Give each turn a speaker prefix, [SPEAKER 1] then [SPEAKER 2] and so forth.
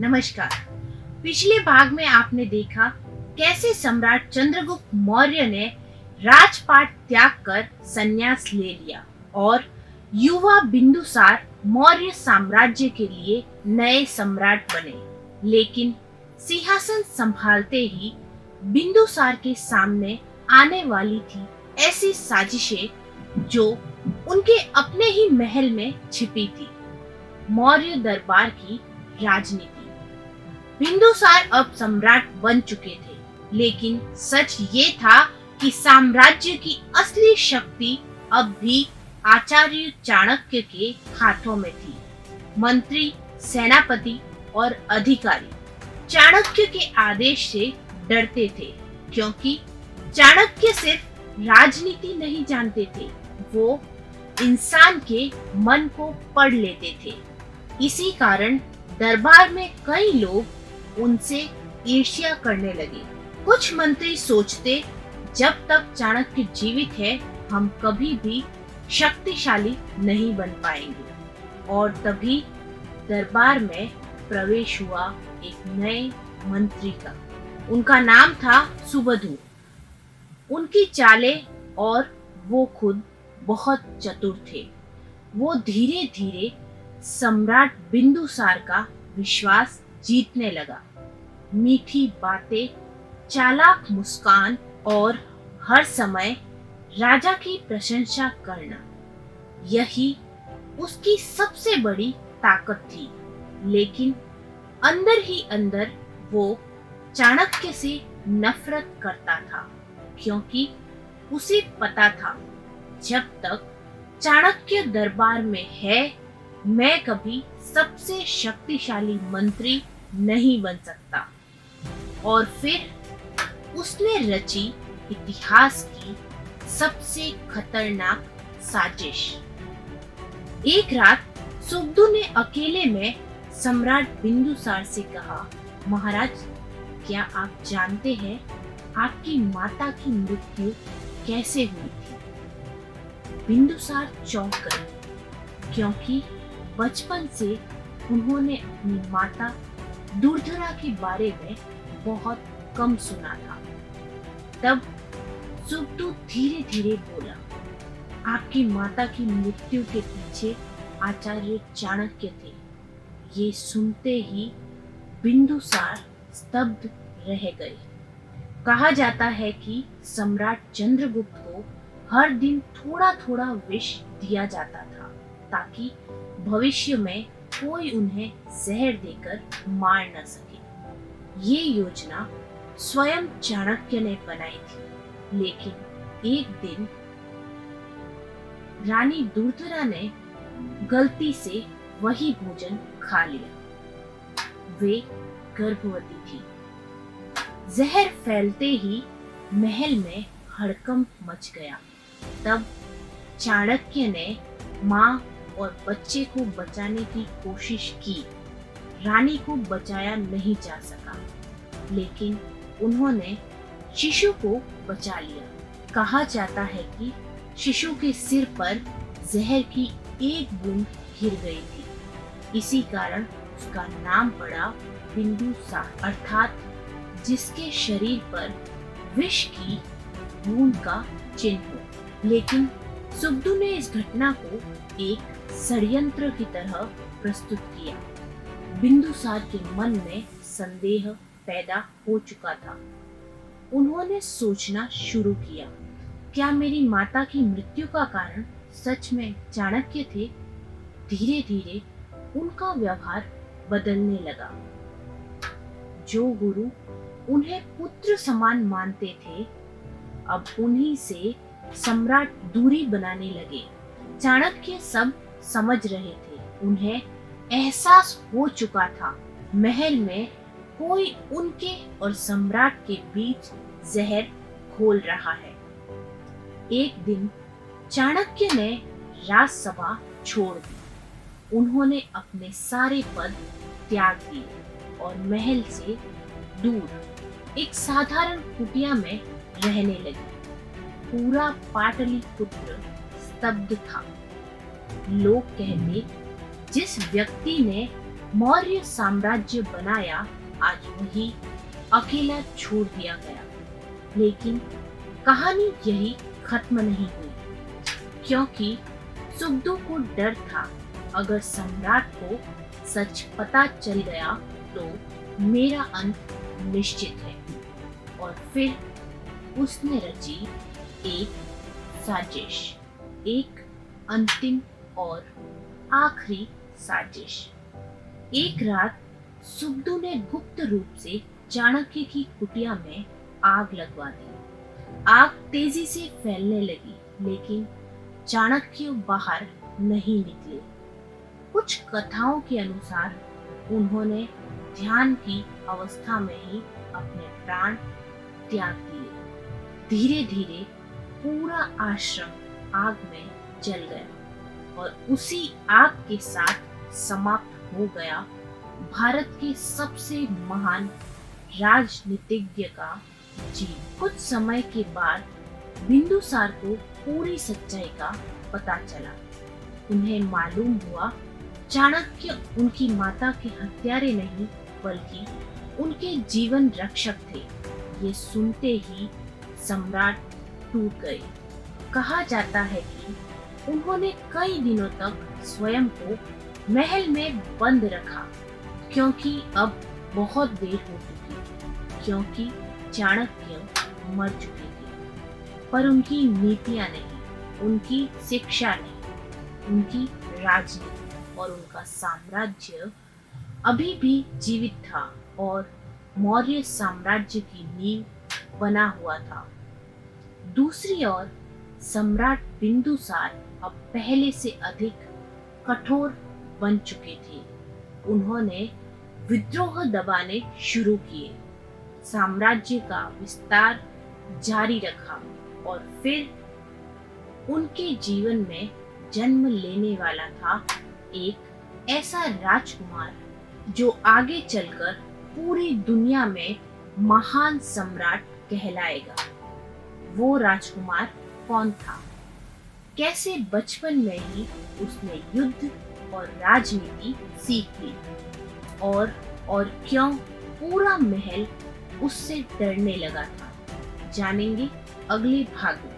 [SPEAKER 1] नमस्कार। पिछले भाग में आपने देखा कैसे सम्राट चंद्रगुप्त मौर्य ने राजपाट त्याग कर संन्यास ले लिया और युवा बिंदुसार मौर्य साम्राज्य के लिए नए सम्राट बने। लेकिन सिंहासन संभालते ही बिंदुसार के सामने आने वाली थी ऐसी साजिशें जो उनके अपने ही महल में छिपी थी। मौर्य दरबार की राजनीति। बिंदुसार अब सम्राट बन चुके थे, लेकिन सच ये था कि साम्राज्य की असली शक्ति अब भी आचार्य चाणक्य के हाथों में थी। मंत्री, सेनापति और अधिकारी चाणक्य के आदेश से डरते थे, क्योंकि चाणक्य सिर्फ राजनीति नहीं जानते थे, वो इंसान के मन को पढ़ लेते थे। इसी कारण दरबार में कई लोग उनसे ईर्ष्या करने लगे। कुछ मंत्री सोचते, जब तक चाणक्य जीवित है हम कभी भी शक्तिशाली नहीं बन पाएंगे। और तभी दरबार में प्रवेश हुआ एक नए मंत्री का। उनका नाम था सुबधु। उनकी चालें और वो खुद बहुत चतुर थे। वो धीरे धीरे सम्राट बिंदुसार का विश्वास जीतने लगा। मीठी बातें, चालाक मुस्कान और हर समय राजा की प्रशंसा करना, यही उसकी सबसे बड़ी ताकत थी। लेकिन अंदर ही अंदर वो चाणक्य से नफरत करता था, क्योंकि उसे पता था जब तक चाणक्य दरबार में है मैं कभी सबसे शक्तिशाली मंत्री नहीं बन सकता। और फिर उसने रची इतिहास की सबसे खतरनाक साजिश। एक रात सुबधु ने अकेले में सम्राट बिंदुसार से कहा, महाराज, क्या आप जानते हैं आपकी माता की मृत्यु कैसे हुई थी? बिंदुसार चौंक गए, क्योंकि बचपन से उन्होंने अपनी माता दुर्धरा के बारे में बहुत कम सुना था। तब सुबधु धीरे धीरे बोला, आपकी माता की मृत्यु के पीछे आचार्य चाणक्य थे। ये सुनते ही बिंदुसार स्तब्ध रह गए। कहा जाता है कि सम्राट चंद्रगुप्त को हर दिन थोड़ा थोड़ा विष दिया जाता था, ताकि भविष्य में कोई उन्हें जहर देकर मार न सके। ये योजना स्वयं चाणक्य ने बनाई थी। लेकिन एक दिन रानी दुर्धरा ने गलती से वही भोजन खा लिया। वे गर्भवती थी। जहर फैलते ही महल में हड़कंप मच गया। तब चाणक्य ने मां और बच्चे को बचाने की कोशिश की। रानी को बचाया नहीं जा सका, लेकिन उन्होंने शिशु को बचा लिया। कहा जाता है कि शिशु के सिर पर जहर की एक बूंद गिर गई थी। इसी कारण उसका नाम पड़ा बिंदुसार, अर्थात जिसके शरीर पर विष की बूंद का चिन्ह हो। लेकिन सुबधु ने इस घटना को एक षड्यंत्र की तरह प्रस्तुत किया। बिंदुसार के मन में संदेह पैदा हो चुका था। उन्होंने सोचना शुरू किया, क्या मेरी माता की मृत्यु का कारण सच में चाणक्य थे? धीरे धीरे उनका व्यवहार बदलने लगा। जो गुरु उन्हें पुत्र समान मानते थे, अब उन्हीं से सम्राट दूरी बनाने लगे। चाणक्य सब समझ रहे थे। उन्हें एहसास हो चुका था महल में कोई उनके और सम्राट के बीच जहर घोल रहा है। एक दिन चाणक्य ने राजसभा छोड़ दी। उन्होंने अपने सारे पद त्याग दिए और महल से दूर एक साधारण कुटिया में रहने लगे। पूरा पाटलिपुत्र स्तब्ध था। लोग कहते, जिस व्यक्ति ने मौर्य साम्राज्य बनाया, आज वही अकेला छोड़ दिया गया। लेकिन कहानी यही खत्म नहीं हुई, क्योंकि सुखदू को डर था, अगर सम्राट को सच पता चल गया तो मेरा अंत निश्चित है। और फिर उसने रची एक साजिश, एक अंतिम और आखिरी साजिश। एक रात सुखदू ने गुप्त रूप से चाणक्य की कुटिया में आग लगवा दी। आग तेजी से फैलने लगी, लेकिन चाणक्य बाहर नहीं निकले। कुछ कथाओं के अनुसार उन्होंने ध्यान की अवस्था में ही अपने प्राण त्याग दिए। धीरे धीरे पूरा आश्रम आग में जल गया और उसी आग के साथ समाप्त हो गया भारत के सबसे महान राजनीतिज्ञ का जीवन। कुछ समय के बाद बिंदुसार को पूरी सच्चाई का पता चला। उन्हें मालूम हुआ चाणक्य उनकी माता के हत्यारे नहीं, बल्कि उनके जीवन रक्षक थे। ये सुनते ही सम्राट टूट गए। कहा जाता है कि उन्होंने कई दिनों तक स्वयं को महल में बंद रखा, क्योंकि अब बहुत देर हो चुकी, क्योंकि चाणक्य मर चुके थे। पर उनकी नीतियां नहीं, उनकी शिक्षा नहीं, उनकी राजनीति और उनका साम्राज्य अभी भी जीवित था और मौर्य साम्राज्य की नींव बना हुआ था। दूसरी ओर सम्राट बिंदुसार अब पहले से अधिक कठोर बन चुके थे। उन्होंने विद्रोह दबाने शुरू किए, साम्राज्य का विस्तार जारी रखा और फिर उनके जीवन में जन्म लेने वाला था एक ऐसा राजकुमार जो आगे चलकर पूरी दुनिया में महान सम्राट कहलाएगा। वो राजकुमार कौन था? कैसे बचपन में ही उसने युद्ध और राजनीति सीख ली, और क्यों पूरा महल उससे डरने लगा था, जानेंगे अगले भाग में।